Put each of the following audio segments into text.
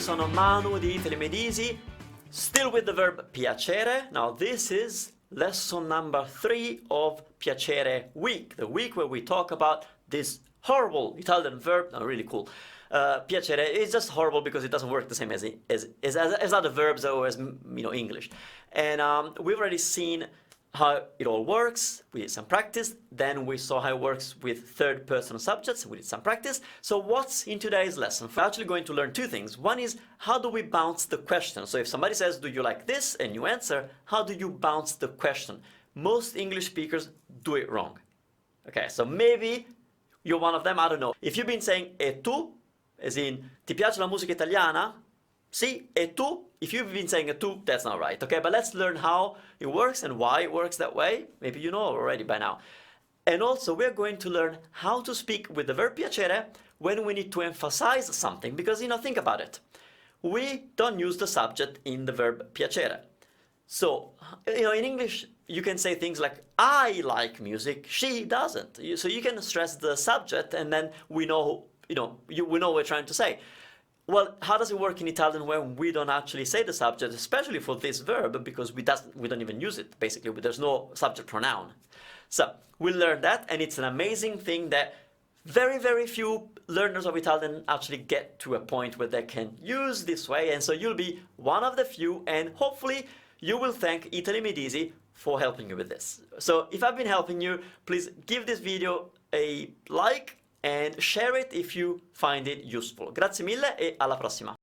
sono Manu di Italy, still with the verb piacere. Now this is lesson number 3 of Piacere week, the week where we talk about this horrible Italian verb. No, really cool. Piacere is just horrible because it doesn't work the same as other verbs or as English. And we've already seen how it all works. We did some practice. Then we saw how it works with third-person subjects. We did some practice. So what's in today's lesson? We're actually going to learn 2 things. One is, how do we bounce the question? So if somebody says, do you like this? And you answer, how do you bounce the question? Most English speakers do it wrong. Okay, so maybe you're one of them, I don't know. If you've been saying e tu, as in, ti piace la musica italiana? Sì, e tu? If you've been saying a tu, that's not right, okay? But let's learn how it works and why it works that way. Maybe you know already by now. And also, we're going to learn how to speak with the verb piacere when we need to emphasize something. Because, think about it. We don't use the subject in the verb piacere. So, in English, you can say things like, I like music, she doesn't. So you can stress the subject, and then we know, we know what we're trying to say. Well, how does it work in Italian when we don't actually say the subject, especially for this verb, because we don't even use it, basically. There's no subject pronoun. So we'll learn that, and it's an amazing thing that very, very few learners of Italian actually get to a point where they can use this way, and so you'll be one of the few, and hopefully you will thank Italy Medici for helping you with this. So if I've been helping you, please give this video a like, and share it if you find it useful. Grazie mille e alla prossima!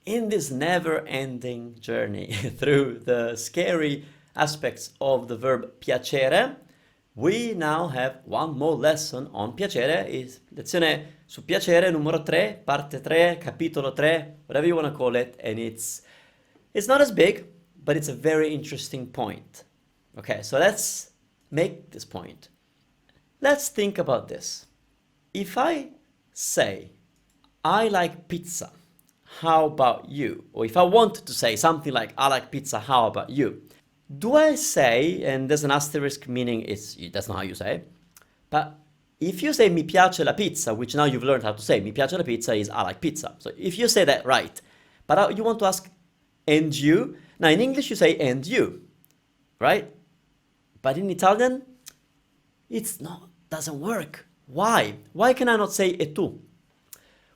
In this never-ending journey through the scary aspects of the verb piacere, we now have one more lesson on piacere. Is lezione su piacere numero 3, parte 3, capitolo 3, whatever you want to call it, and it's not as big, but it's a very interesting point. Okay, so let's make this point. Let's think about this. If I say, I like pizza, how about you? Or if I want to say something like, I like pizza, how about you? Do I say, and there's an asterisk meaning that's not how you say, but if you say mi piace la pizza, which now you've learned how to say, mi piace la pizza is I like pizza. So if you say that right, but you want to ask, and you? Now in English you say, and you, right? But in Italian, doesn't work. Why? Why can I not say e tu?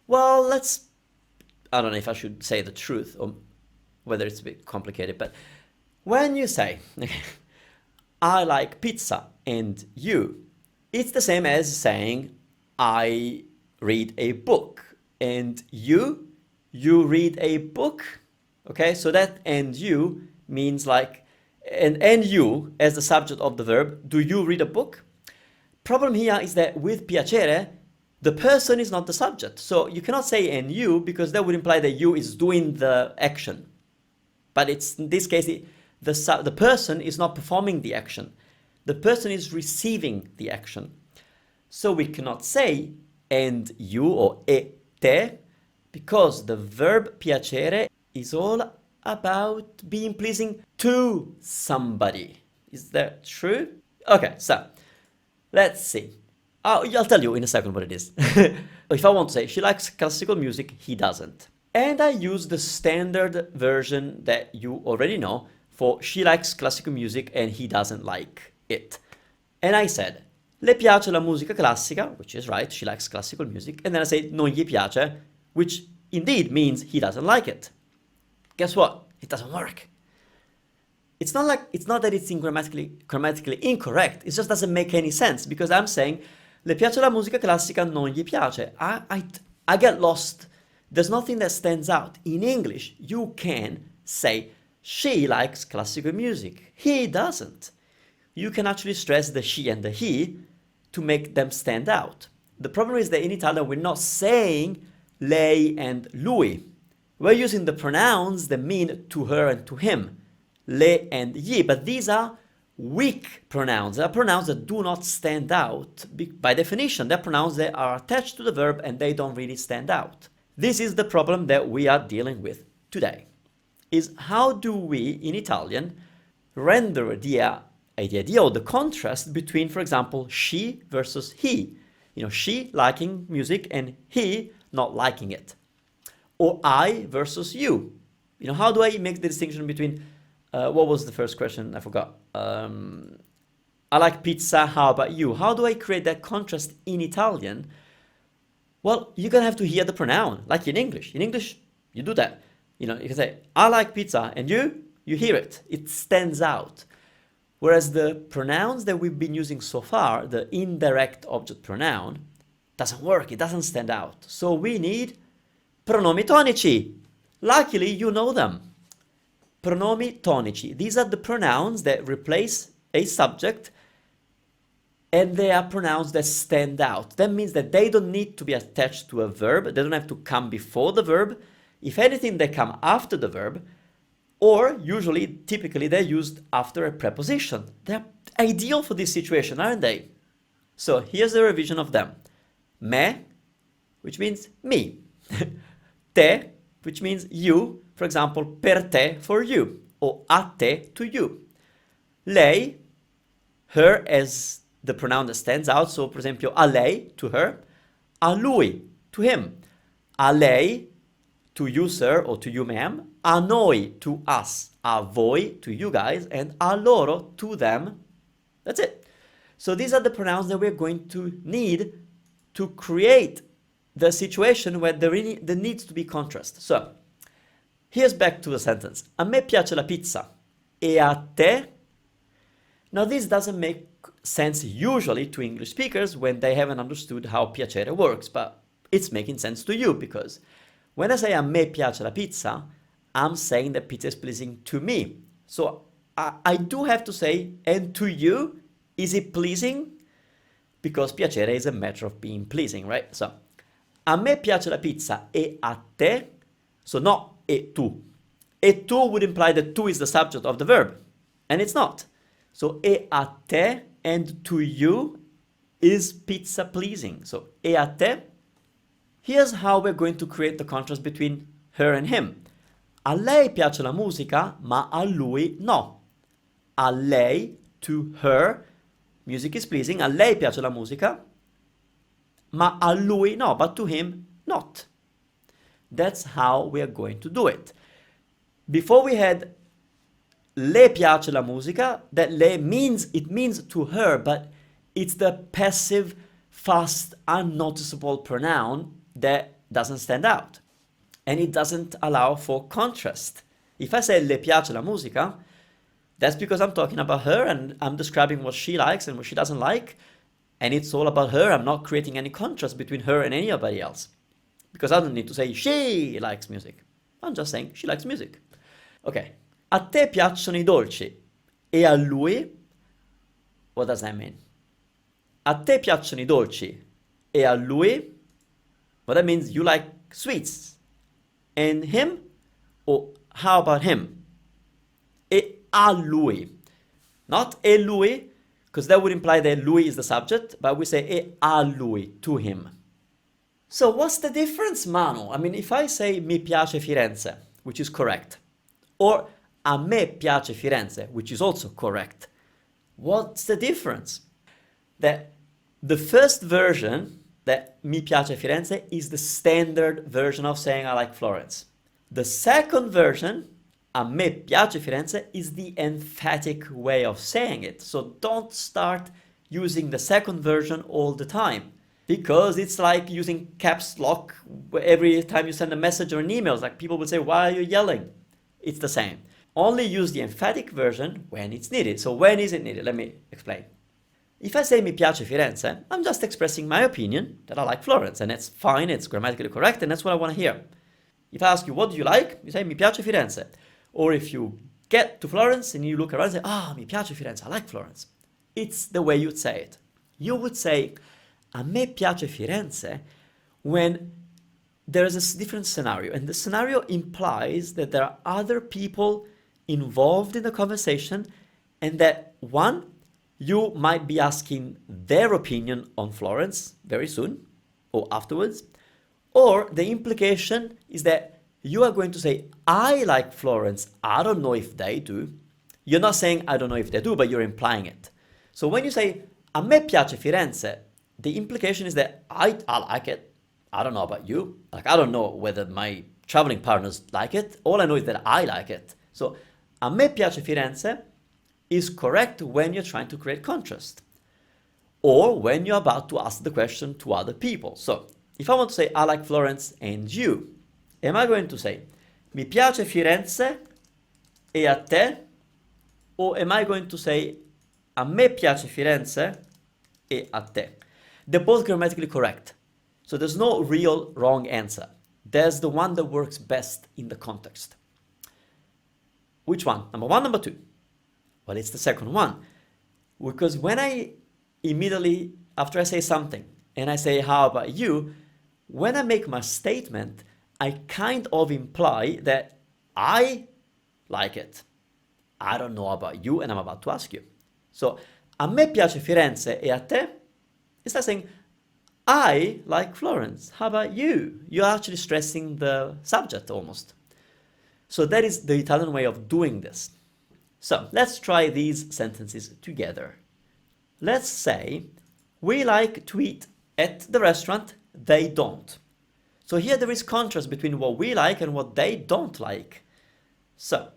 Well, I don't know if I should say the truth or whether it's a bit complicated, but when you say, I like pizza and you, it's the same as saying, I read a book and you read a book. Okay, so that and you means like, and you as the subject of the verb, do you read a book? Problem here is that with piacere, the person is not the subject. So you cannot say and you because that would imply that you is doing the action. But in this case, the person is not performing the action. The person is receiving the action. So we cannot say and you or e te because the verb piacere is all about being pleasing to somebody. Is that true? Okay, so let's see. I'll tell you in a second what it is. If I want to say she likes classical music, he doesn't. And I use the standard version that you already know for she likes classical music and he doesn't like it. And I said, le piace la musica classica, which is right, she likes classical music. And then I say, non gli piace, which indeed means he doesn't like it. Guess what? It doesn't work. It's not that it's grammatically incorrect. It just doesn't make any sense because I'm saying le piace la musica classica, non gli piace. I get lost. There's nothing that stands out. In English, you can say she likes classical music. He doesn't. You can actually stress the she and the he to make them stand out. The problem is that in Italian, we're not saying lei and lui. We're using the pronouns that mean to her and to him, le and gli, but these are weak pronouns. They are pronouns that do not stand out. By definition, they're pronouns that are attached to the verb and they don't really stand out. This is the problem that we are dealing with today, is how do we, in Italian, render the idea or the contrast between, for example, she versus he. You know, she liking music and he not liking it. Or I versus you. You know, how do I make the distinction between, what was the first question? I forgot. I like pizza, how about you? How do I create that contrast in Italian? Well, you're gonna have to hear the pronoun, like in English. In English, you do that. You know, you can say, I like pizza, and you hear it. It stands out. Whereas the pronouns that we've been using so far, the indirect object pronoun, doesn't work, it doesn't stand out. So we need pronomi tonici. Luckily, you know them. Pronomi tonici. These are the pronouns that replace a subject, and they are pronouns that stand out. That means that they don't need to be attached to a verb, they don't have to come before the verb. If anything, they come after the verb, or usually, typically, they're used after a preposition. They're ideal for this situation, aren't they? So here's the revision of them. Me, which means me. Te, which means you. For example, per te, for you. Or a te, to you. Lei, her as the pronoun that stands out. So, per esempio, a lei, to her. A lui, to him. A lei, to you, sir, or to you, ma'am. A noi, to us. A voi, to you guys. And a loro, to them. That's it. So these are the pronouns that we're going to need to create the situation where there needs to be contrast. So, here's back to the sentence. A me piace la pizza. E a te? Now this doesn't make sense usually to English speakers when they haven't understood how piacere works, but it's making sense to you because when I say a me piace la pizza, I'm saying that pizza is pleasing to me. So I do have to say, and to you, is it pleasing? Because piacere is a matter of being pleasing, right? So, a me piace la pizza e a te. So not e tu. E tu would imply that tu is the subject of the verb, and it's not. So e a te and to you is pizza pleasing. So e a te. Here's how we're going to create the contrast between her and him. A lei piace la musica, ma a lui no. A lei, to her, music is pleasing. A lei piace la musica, ma a lui no, but to him not. That's how we are going to do it. Before we had le piace la musica, that le means, it means to her, but it's the passive, fast, unnoticeable pronoun that doesn't stand out. And it doesn't allow for contrast. If I say le piace la musica, that's because I'm talking about her and I'm describing what she likes and what she doesn't like. And it's all about her. I'm not creating any contrast between her and anybody else. Because I don't need to say she likes music. I'm just saying she likes music. Okay. A te piacciono I dolci e a lui? What does that mean? A te piacciono I dolci e a lui? Well, that means you like sweets. And him? Or how about him? E a lui. Not e lui, because that would imply that lui is the subject, but we say e a lui, to him. So what's the difference, Manu? I mean, if I say mi piace Firenze, which is correct, or a me piace Firenze, which is also correct, what's the difference? That the first version, that mi piace Firenze, is the standard version of saying I like Florence. The second version, a me piace Firenze, is the emphatic way of saying it. So don't start using the second version all the time, because it's like using caps lock every time you send a message or an email. Like people will say, why are you yelling? It's the same. Only use the emphatic version when it's needed. So when is it needed? Let me explain. If I say mi piace Firenze, I'm just expressing my opinion that I like Florence, and that's fine, it's grammatically correct, and that's what I want to hear. If I ask you, what do you like? You say mi piace Firenze. Or if you get to Florence and you look around and say, ah, mi piace Firenze, I like Florence. It's the way you'd say it. You would say, a me piace Firenze, when there is a different scenario. And the scenario implies that there are other people involved in the conversation, and that one, you might be asking their opinion on Florence very soon or afterwards, or the implication is that you are going to say, I like Florence, I don't know if they do. You're not saying, I don't know if they do, but you're implying it. So when you say, a me piace Firenze, the implication is that I like it. I don't know about you. Like, I don't know whether my traveling partners like it. All I know is that I like it. So, a me piace Firenze is correct when you're trying to create contrast, or when you're about to ask the question to other people. So, if I want to say I like Florence and you, am I going to say mi piace Firenze e a te? Or am I going to say a me piace Firenze e a te? They're both grammatically correct. So there's no real wrong answer. There's the one that works best in the context. Which one? Number one, number two? Well, it's the second one. Because when I immediately, after I say something, and I say, how about you? When I make my statement, I kind of imply that I like it. I don't know about you, and I'm about to ask you. So, a me piace Firenze e a te? It's like saying, I like Florence. How about you? You're actually stressing the subject almost. So that is the Italian way of doing this. So let's try these sentences together. Let's say, we like to eat at the restaurant, they don't. So here there is contrast between what we like and what they don't like. So,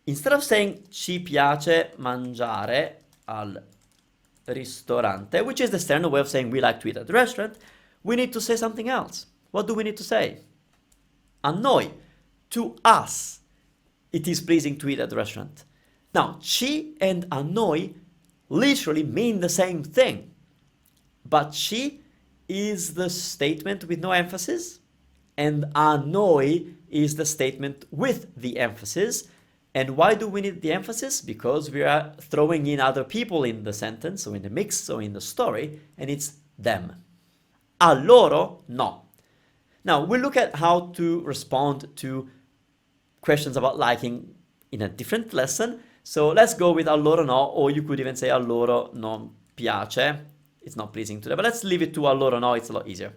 instead of saying ci piace mangiare al ristorante, which is the standard way of saying we like to eat at the restaurant, we need to say something else. What do we need to say? A noi, to us, it is pleasing to eat at the restaurant. Now, ci and a noi literally mean the same thing, but ci is the statement with no emphasis, and a noi is the statement with the emphasis. And why do we need the emphasis? Because we are throwing in other people in the sentence, or in the mix, or in the story, and it's them. A loro, no. Now, we'll look at how to respond to questions about liking in a different lesson. So let's go with a loro no, or you could even say a loro non piace. It's not pleasing to them, but let's leave it to a loro no, it's a lot easier.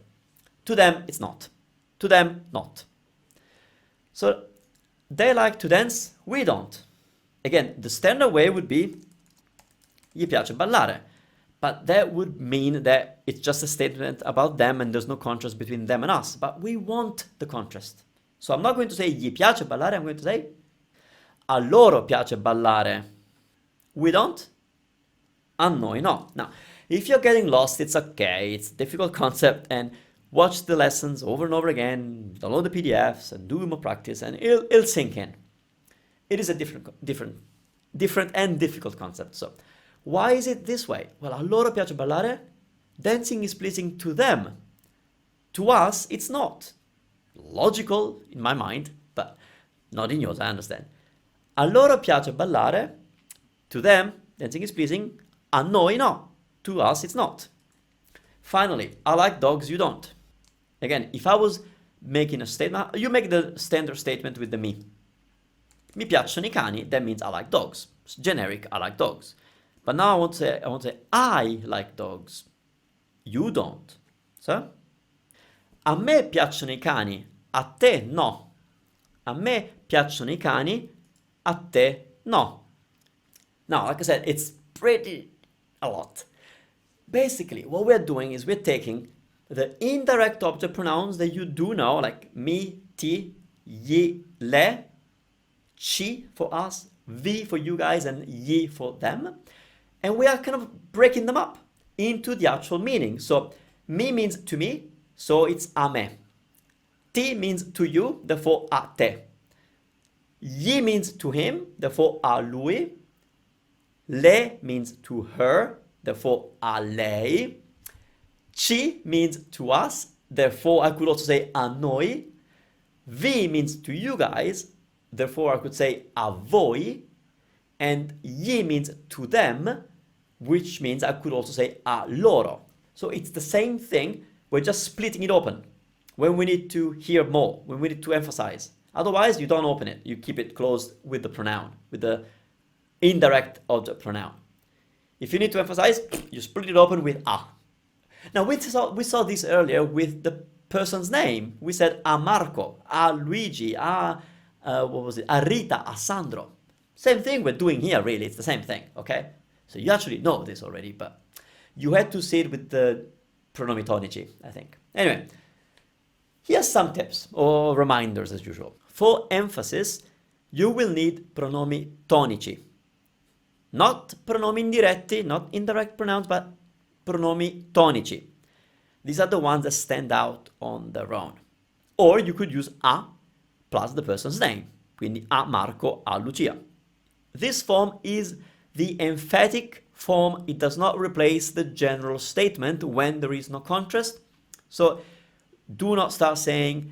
To them, it's not. To them, not. So, they like to dance, we don't. Again, the standard way would be gli piace ballare. But that would mean that it's just a statement about them and there's no contrast between them and us. But we want the contrast. So I'm not going to say gli piace ballare, I'm going to say a loro piace ballare. We don't. A noi no. Now, if you're getting lost, it's okay. It's a difficult concept, and watch the lessons over and over again, download the PDFs and do more practice, and it'll sink in. It is a different and difficult concept. So, why is it this way? Well, a loro piace ballare. Dancing is pleasing to them. To us, it's not. Logical in my mind, but not in yours, I understand. A loro piace ballare. To them, dancing is pleasing. A noi no. To us, it's not. Finally, I like dogs, you don't. Again, if I was making a statement, you make the standard statement with the mi. Mi piacciono I cani, that means I like dogs. It's generic, I like dogs. But now I want to say I like dogs. You don't. So? A me piacciono I cani, a te no. A me piacciono I cani, a te no. Now, like I said, it's pretty a lot. Basically, what we're doing is we're taking the indirect object pronouns that you do know, like mi, ti, ye, le, ci for us, vi for you guys, and ye for them. And we are kind of breaking them up into the actual meaning. So, mi means to me, so it's a me. Ti means to you, therefore a te. Ye means to him, therefore a lui. Le means to her, therefore a lei. Ci means to us, therefore I could also say a noi. Vi means to you guys, therefore I could say a voi. And ye means to them, which means I could also say a loro. So it's the same thing, we're just splitting it open when we need to hear more, when we need to emphasize. Otherwise, you don't open it, you keep it closed with the pronoun, with the indirect object pronoun. If you need to emphasize, you split it open with a. Now, we saw this earlier with the person's name. We said a Marco, a Luigi, a Rita, a Sandro. Same thing we're doing here, really. It's the same thing, okay? So you actually know this already, but you had to see it with the pronomi tonici, I think. Anyway, here's some tips or reminders as usual. For emphasis, you will need pronomi tonici. Not pronomi indiretti, not indirect pronouns, but pronomi tonici. These are the ones that stand out on their own. Or you could use a plus the person's name. Quindi a Marco, a Lucia. This form is the emphatic form. It does not replace the general statement when there is no contrast. So do not start saying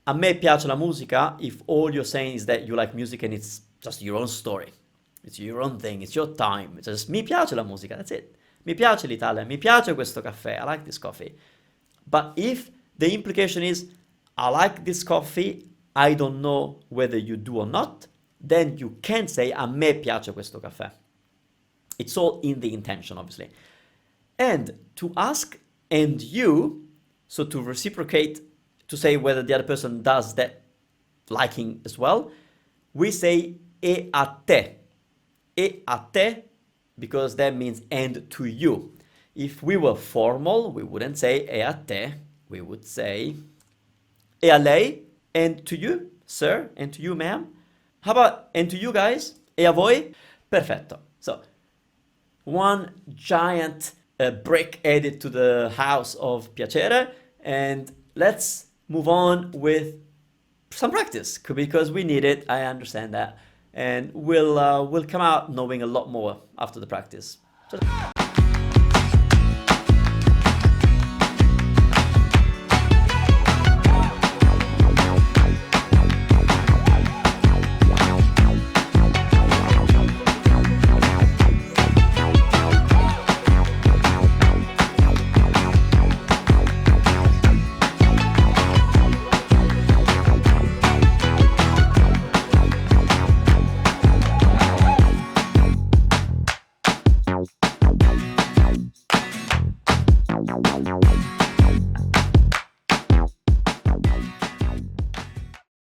a me piace la musica if all you're saying is that you like music and it's just your own story. It's your own thing, it's your time. It's just mi piace la musica, that's it. Mi piace l'Italia, mi piace questo caffè, I like this coffee. But if the implication is I like this coffee, I don't know whether you do or not, then you can say a me piace questo caffè. It's all in the intention, obviously. And to ask and you, so to reciprocate, to say whether the other person does that liking as well, we say e a te. E a te, because that means and to you. If we were formal, we wouldn't say e a te, we would say e a lei, and to you, sir, and to you, ma'am. How about and to you guys? E a voi? Perfetto. So, one giant brick added to the house of Piacere, and let's move on with some practice, because we need it, I understand that, and we'll come out knowing a lot more after the practice. So